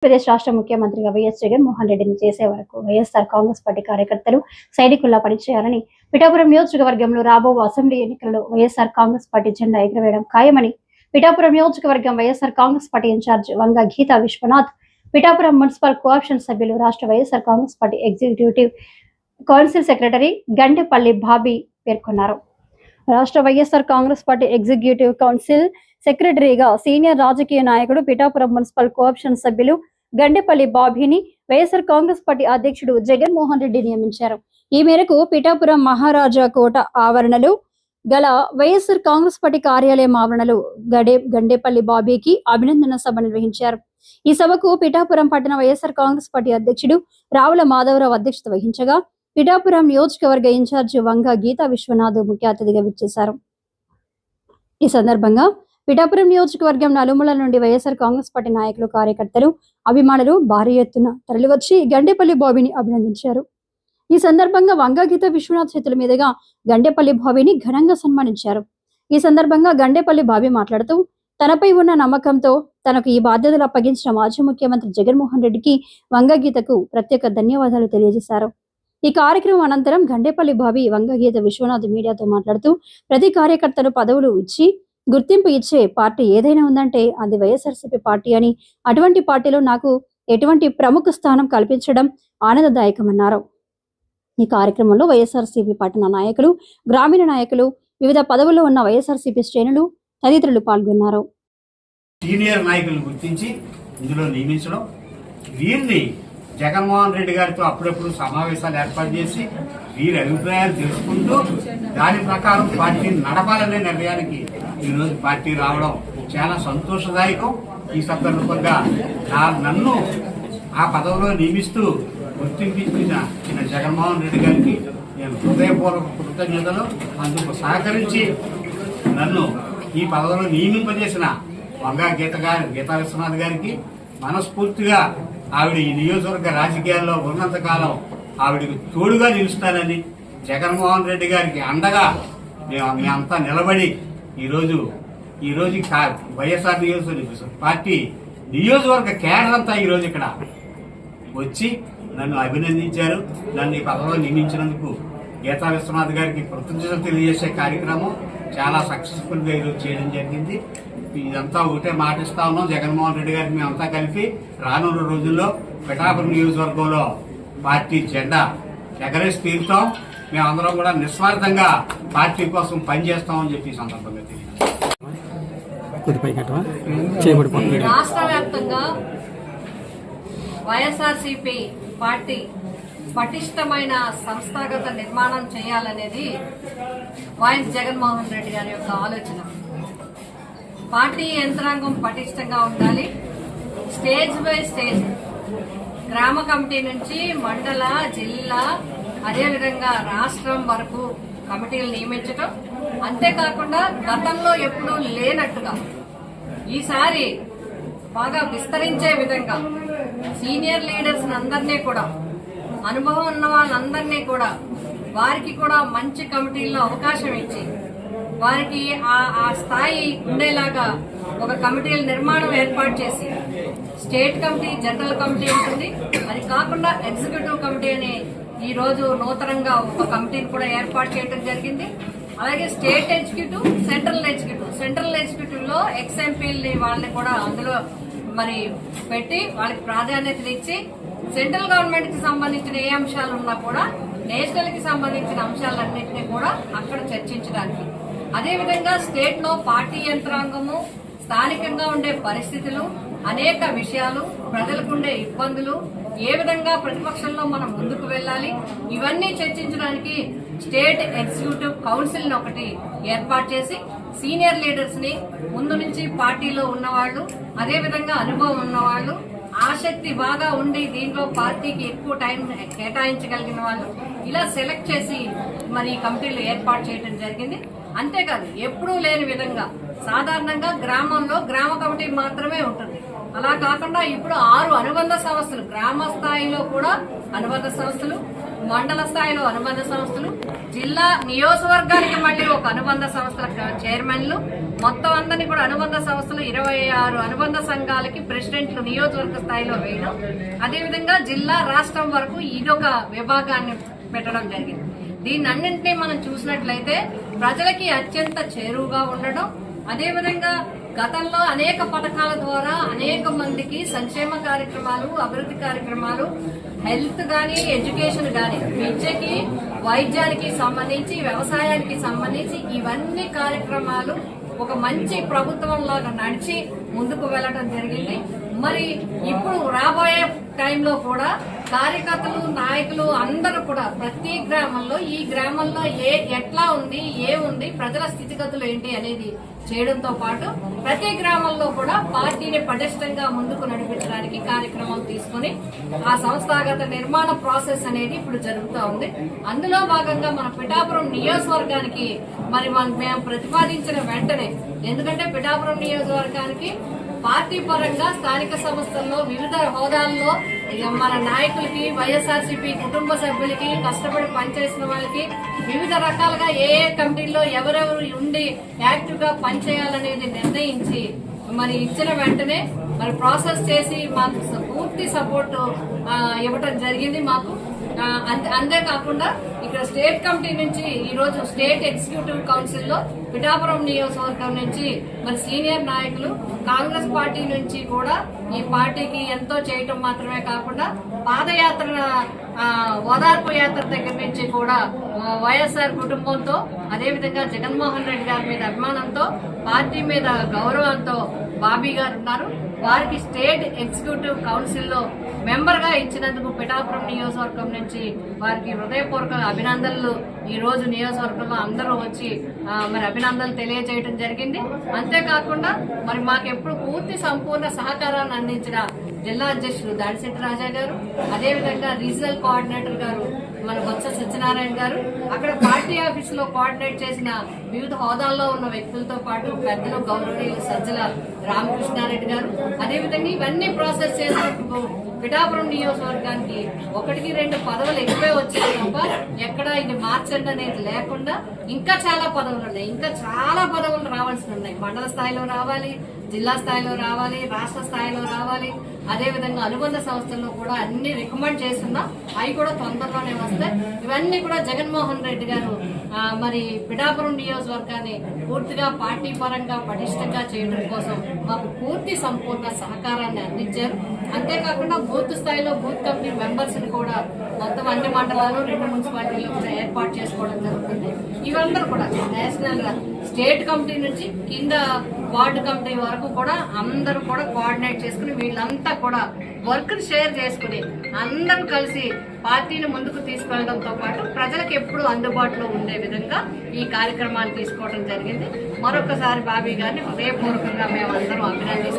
ఆంధ్రప్రదేశ్ రాష్ట్ర ముఖ్యమంత్రిగా వైఎస్ జగన్మోహన్ రెడ్డిని చేసే వరకు వైఎస్ఆర్ కాంగ్రెస్ పార్టీ కార్యకర్తలు సైనికుల్లా పనిచేయాలని పిఠాపురం నియోజకవర్గంలో రాబోవు అసెంబ్లీ ఎన్నికలలో వైఎస్ఆర్ కాంగ్రెస్ పార్టీ జెండా ఎగురవేయడం ఖాయమని పిఠాపురం నియోజకవర్గం వైఎస్ఆర్ కాంగ్రెస్ పార్టీ ఇన్ఛార్జ్ వంగ గీతా విశ్వనాథ్, పిఠాపురం మున్సిపల్ కోఆప్షన్ సభ్యులు, రాష్ట్ర YSR Congress party executive council secretary Gandepalli Bobby పేర్కొన్నారు. రాష్ట్ర YSR Congress party executive council సెక్రటరీగా సీనియర్ రాజకీయ నాయకుడు, పిఠాపురం మున్సిపల్ కోఆప్షన్ సభ్యులు గండేపల్లి బాబీని వైఎస్ఆర్ కాంగ్రెస్ పార్టీ అధ్యక్షుడు జగన్మోహన్ రెడ్డి నియమించారు. ఈ మేరకు పిఠాపురం మహారాజా కోట ఆవరణలో గల వైఎస్ఆర్ కాంగ్రెస్ పార్టీ కార్యాలయం ఆవరణలో గండేపల్లి బాబీకి అభినందన సభ నిర్వహించారు. ఈ సభకు పిఠాపురం పట్టణ వైఎస్ఆర్ కాంగ్రెస్ పార్టీ అధ్యక్షుడు రావుల మాధవరావు అధ్యక్షత వహించగా, పిఠాపురం నియోజకవర్గ ఇన్ఛార్జ్ వంగ గీతా విశ్వనాథ్ ముఖ్య అతిథిగా విచ్చేశారు. ఈ సందర్భంగా పిఠాపురం నియోజకవర్గం నలుమూలల నుండి వైఎస్ఆర్ కాంగ్రెస్ పార్టీ నాయకులు, కార్యకర్తలు, అభిమానులు భారీ ఎత్తున తరలివచ్చి గండేపల్లి బాబీని అభినందించారు. ఈ సందర్భంగా వంగ గీతా విశ్వనాథ్ చేతుల మీదుగా గండేపల్లి బాబీని ఘనంగా సన్మానించారు. ఈ సందర్భంగా గండేపల్లి బాబీ మాట్లాడుతూ, తనపై ఉన్న నమ్మకంతో తనకు ఈ బాధ్యతలు అప్పగించిన మాజీ ముఖ్యమంత్రి జగన్మోహన్ రెడ్డికి వంగ గీతకు ప్రత్యేక ధన్యవాదాలు తెలియజేశారు. ఈ కార్యక్రమం అనంతరం గండేపల్లి బాబీ వంగ గీత విశ్వనాథ్ మీడియాతో మాట్లాడుతూ, ప్రతి కార్యకర్తలు పదవులు ఇచ్చి గుర్తింపు ఇచ్చే పార్టీ ఏదైనా ఉందంటే అది వైఎస్ఆర్సీపీ పార్టీ అని, అటువంటి పార్టీలో నాకు ఎటువంటి ప్రముఖ స్థానం కల్పించడం ఆనందదాయకమన్నారు. ఈ కార్యక్రమంలో వైఎస్ఆర్సీపీ పట్టణ నాయకులు, గ్రామీణ నాయకులు, వివిధ పదవుల్లో ఉన్న వైఎస్ఆర్సీపీ శ్రేణులు తదితరులు పాల్గొన్నారు. సీనియర్ నాయకులను గుర్తించి ఇందులో నియమించడం, వీరిని జగన్మోహన్ రెడ్డి గారితో అప్పుడప్పుడు సమావేశాలు ఏర్పాటు చేసి వీరి అభిప్రాయాలు తెలుసుకుంటూ దాని ప్రకారం పార్టీని నడపాలనే నిర్ణయానికి ఈరోజు పార్టీ రావడం చాలా సంతోషదాయకం. ఈ సందర్భంగా నన్ను ఆ పదవిలో నియమిస్తూ గుర్తింపించిన జగన్మోహన్ రెడ్డి గారికి నేను హృదయపూర్వక కృతజ్ఞతలు. అందుకు సహకరించి నన్ను ఈ పదవిలో నియమింపజేసిన వంగ గీతా విశ్వనాథ్ గారికి మనస్ఫూర్తిగా ఆవిడ ఈ నియోజకవర్గ రాజకీయాల్లో ఉన్నంతకాలం ఆవిడకి తోడుగా నిలుస్తానని, జగన్మోహన్ రెడ్డి గారికి అండగా మేమంతా నిలబడి ఈరోజు వైఎస్ఆర్ నియోజకవర్గ పార్టీ నియోజకవర్గ కేడర్ అంతా ఈరోజు ఇక్కడ వచ్చి నన్ను అభినందించారు. నన్ను ఈ పదవిలో నియమించినందుకు గీతా విశ్వనాథ్ గారికి కృతజ్ఞతలు తెలియజేసే కార్యక్రమం చాలా సక్సెస్ఫుల్ గా ఈరోజు చేయడం జరిగింది. ఇదంతా ఒకటే మాటిస్తా ఉన్నాం జగన్మోహన్ రెడ్డి గారికి మేమంతా కలిపి రానున్న రోజుల్లో పిఠాపురం నియోజకవర్గంలో పార్టీ జెండా ఎగరేసి తీరుతాం. మేమందరం కూడా నిస్వార్థంగా పార్టీ కోసం పనిచేస్తామని చెప్పి సందర్భంగా రాష్ట్ర వ్యాప్తంగా వైఎస్ఆర్సీపీ పార్టీ పటిష్టమైన సంస్థాగత నిర్మాణం చేయాలనేది వైఎస్ జగన్మోహన్ రెడ్డి గారి యొక్క ఆలోచన. పార్టీ యంత్రాంగం పటిష్టంగా ఉండాలి. స్టేజ్ బై స్టేజ్ గ్రామ కమిటీ నుంచి మండల, జిల్లా, అదేవిధంగా రాష్ట్రం వరకు కమిటీలు నియమించడం, అంతేకాకుండా గతంలో ఎప్పుడూ లేనట్టుగా ఈసారి బాగా విస్తరించే విధంగా సీనియర్ లీడర్స్ అందరినీ కూడా, అనుభవం ఉన్న వాళ్ళందరినీ కూడా, వారికి కూడా మంచి కమిటీల్లో అవకాశం ఇచ్చి వారికి ఆ స్థాయి ఉండేలాగా ఒక కమిటీల నిర్మాణం ఏర్పాటు చేసి, స్టేట్ కమిటీ, జనరల్ కమిటీ ఉంటుంది. అది కాకుండా ఎగ్జిక్యూటివ్ కమిటీ అని ఈ రోజు నూతనంగా ఒక కమిటీని కూడా ఏర్పాటు చేయడం జరిగింది. అలాగే స్టేట్ ఎగ్జిక్యూటివ్, సెంట్రల్ ఎగ్జిక్యూటివ్ లో ఎక్స్ఎంపీలని వాళ్ళని కూడా అందులో మరి పెట్టి వాళ్ళకి ప్రాధాన్యతనిచ్చి, సెంట్రల్ గవర్నమెంట్ కి సంబంధించిన ఏ అంశాలు ఉన్నా కూడా నేషనల్ కి సంబంధించిన అంశాలన్నింటినీ కూడా అక్కడ చర్చించడానికి, అదేవిధంగా స్టేట్ లో పార్టీ యంత్రాంగము, స్థానికంగా ఉండే పరిస్థితులు, అనేక విషయాలు, ప్రజలకు ఉండే ఇబ్బందులు, ఏ విధంగా ప్రతిపక్షంలో మనం ముందుకు వెళ్లాలి, ఇవన్నీ చర్చించడానికి స్టేట్ ఎగ్జిక్యూటివ్ కౌన్సిల్ ఒకటి ఏర్పాటు చేసి సీనియర్ లీడర్స్ ని, ముందు నుంచి పార్టీలో ఉన్నవాళ్లు, అదేవిధంగా అనుభవం ఉన్నవాళ్లు, ఆసక్తి బాగా ఉండి దీంట్లో పార్టీకి ఎక్కువ టైం కేటాయించగలిగిన వాళ్ళు ఇలా సెలెక్ట్ చేసి మరి కమిటీలు ఏర్పాటు చేయడం జరిగింది. అంతేకాదు ఎప్పుడూ లేని విధంగా సాధారణంగా గ్రామంలో గ్రామ కమిటీ మాత్రమే ఉంటుంది. అలా కాకుండా ఇప్పుడు 6 అనుబంధ సంస్థలు, గ్రామ స్థాయిలో కూడా అనుబంధ సంస్థలు, మండల స్థాయిలో అనుబంధ సంస్థలు, జిల్లా నియోజకవర్గానికి మళ్ళీ ఒక అనుబంధ సంస్థల చైర్మన్లు, మొత్తం అందరినీ కూడా అనుబంధ సంస్థలు 26 అనుబంధ సంఘాలకి ప్రెసిడెంట్లు నియోజకవర్గ స్థాయిలో వేయడం, అదేవిధంగా జిల్లా రాష్ట్రం వరకు ఇదొక విభాగాన్ని పెట్టడం జరిగింది. దీన్నన్నింటినీ మనం చూసినట్లయితే ప్రజలకి అత్యంత చేరువుగా ఉండడం, అదేవిధంగా గతంలో అనేక పథకాల ద్వారా అనేక మందికి సంక్షేమ కార్యక్రమాలు, అభివృద్ధి కార్యక్రమాలు, హెల్త్ గాని, ఎడ్యుకేషన్ గాని, విద్యకి, వైద్యానికి సంబంధించి, వ్యవసాయానికి సంబంధించి ఇవన్నీ కార్యక్రమాలు ఒక మంచి ప్రభుత్వం లాగా నడిచి ముందుకు వెళ్లడం జరిగింది. మరి ఇప్పుడు రాబోయే టైంలో కూడా కార్యకర్తలు, నాయకులు అందరూ కూడా ప్రతి గ్రామంలో ఈ గ్రామంలో ఎట్లా ఉంది, ఏముంది, ప్రజల స్థితిగతులు ఏంటి అనేది చేయడంతో పాటు ప్రతి గ్రామంలో కూడా పార్టీని పటిష్టంగా ముందుకు నడిపించడానికి కార్యక్రమాలు తీసుకుని ఆ సంస్థాగత నిర్మాణ ప్రాసెస్ అనేది ఇప్పుడు జరుగుతూ ఉంది. అందులో భాగంగా మన పిఠాపురం నియోజకవర్గానికి మరి మేము ప్రతిపాదించిన వెంటనే, ఎందుకంటే పిఠాపురం నియోజకవర్గానికి పార్టీ పరంగా స్థానిక సంస్థల్లో వివిధ హోదాల్లో మన నాయకులకి, వైఎస్ఆర్సీపీ కుటుంబ సభ్యులకి, కష్టపడి పనిచేసిన వాళ్ళకి వివిధ రకాలుగా ఏ కమిటీల్లో ఎవరెవరు ఉండి యాక్టివ్ గా పనిచేయాలనేది నిర్ణయించి మరి ఇచ్చిన వెంటనే మరి ప్రాసెస్ చేసి మాకు పూర్తి సపోర్ట్ ఇవ్వటం జరిగింది. మాకు అంతేకాకుండా ఇక్కడ స్టేట్ కమిటీ నుంచి ఈ రోజు స్టేట్ ఎగ్జిక్యూటివ్ కౌన్సిల్ లో పిఠాపురం నియోజకవర్గం నుంచి మరి సీనియర్ నాయకులు, కాంగ్రెస్ పార్టీ నుంచి కూడా ఈ పార్టీకి ఎంతో చేయటం మాత్రమే కాకుండా పాదయాత్ర, ఓదార్పు యాత్ర దగ్గర నుంచి కూడా వైఎస్ఆర్ కుటుంబంతో, అదేవిధంగా జగన్మోహన్ రెడ్డి గారి మీద అభిమానంతో, పార్టీ మీద గౌరవంతో బాబీ గారు ఉన్నారు. వారికి స్టేట్ ఎగ్జిక్యూటివ్ కౌన్సిల్ లో మెంబర్ గా ఇచ్చినందుకు పిఠాపురం నియోజకవర్గం నుంచి వారికి హృదయపూర్వక అభినందనలు ఈ రోజు నియోజకవర్గంలో అందరూ వచ్చి మరి అభినందనలు తెలియజేయడం జరిగింది. అంతేకాకుండా మరి మాకెప్పుడు పూర్తి సంపూర్ణ సహకారాన్ని అందించిన జిల్లా అధ్యక్షులు దాడిశెట్టి రాజా గారు, అదేవిధంగా రీజనల్ కోఆర్డినేటర్ గారు మన బొత్స సత్యనారాయణ గారు, అక్కడ పార్టీ ఆఫీస్ లో కోఆర్డినేట్ చేసిన వివిధ హోదాల్లో ఉన్న వ్యక్తులతో పాటు పెద్దలు గౌరవనీయులు సజ్జల రామకృష్ణారెడ్డి గారు, అదేవిధంగా ఇవన్నీ ప్రాసెస్ చేసినప్పుడు పిఠాపురం నియోజకవర్గానికి 1-2 పదవులు ఎక్కువే వచ్చాయి తప్ప ఎక్కడ ఇది మార్చండి అనేది లేకుండా ఇంకా చాలా పదవులు ఉన్నాయి. ఇంకా చాలా పదవులు రావాల్సి ఉన్నాయి. మండల స్థాయిలో రావాలి, జిల్లా స్థాయిలో రావాలి, రాష్ట్ర స్థాయిలో రావాలి. అదేవిధంగా అనుబంధ సంస్థల్లో కూడా అన్ని రికమెండ్ చేస్తున్నాం. అవి కూడా తొందరలోనే వస్తాయి. ఇవన్నీ కూడా జగన్మోహన్ రెడ్డి గారు మరి పిఠాపురం నియోజకవర్గాన్ని పూర్తిగా పార్టీ పరంగా పటిష్టంగా చేయడం కోసం మాకు పూర్తి సంపూర్ణ సహకారాన్ని అందించారు. అంతేకాకుండా బూత్ స్థాయిలో బూత్ కమిటీ మెంబర్స్ ని కూడా మొత్తం అన్ని మండలాలు, 2 మున్సిపాలిటీలు కూడా ఏర్పాటు చేసుకోవడం జరుగుతుంది. ఇవందరూ కూడా నేషనల్ స్టేట్ కమిటీ నుంచి కింద వార్డు కమిటీ వరకు కూడా అందరూ కూడా కోఆర్డినేట్ చేసుకుని వీళ్ళంతా కూడా వర్క్ షేర్ చేసుకుని అందరూ కలిసి పార్టీని ముందుకు తీసుకెళ్లడంతో పాటు ప్రజలకు ఎప్పుడు అందుబాటులో ఉండే విధంగా ఈ కార్యక్రమాన్ని తీసుకోవడం జరిగింది. మరొకసారి బాబీ గారిని హృదయపూర్వకంగా మేమందరం అభినందిస్తున్నాం.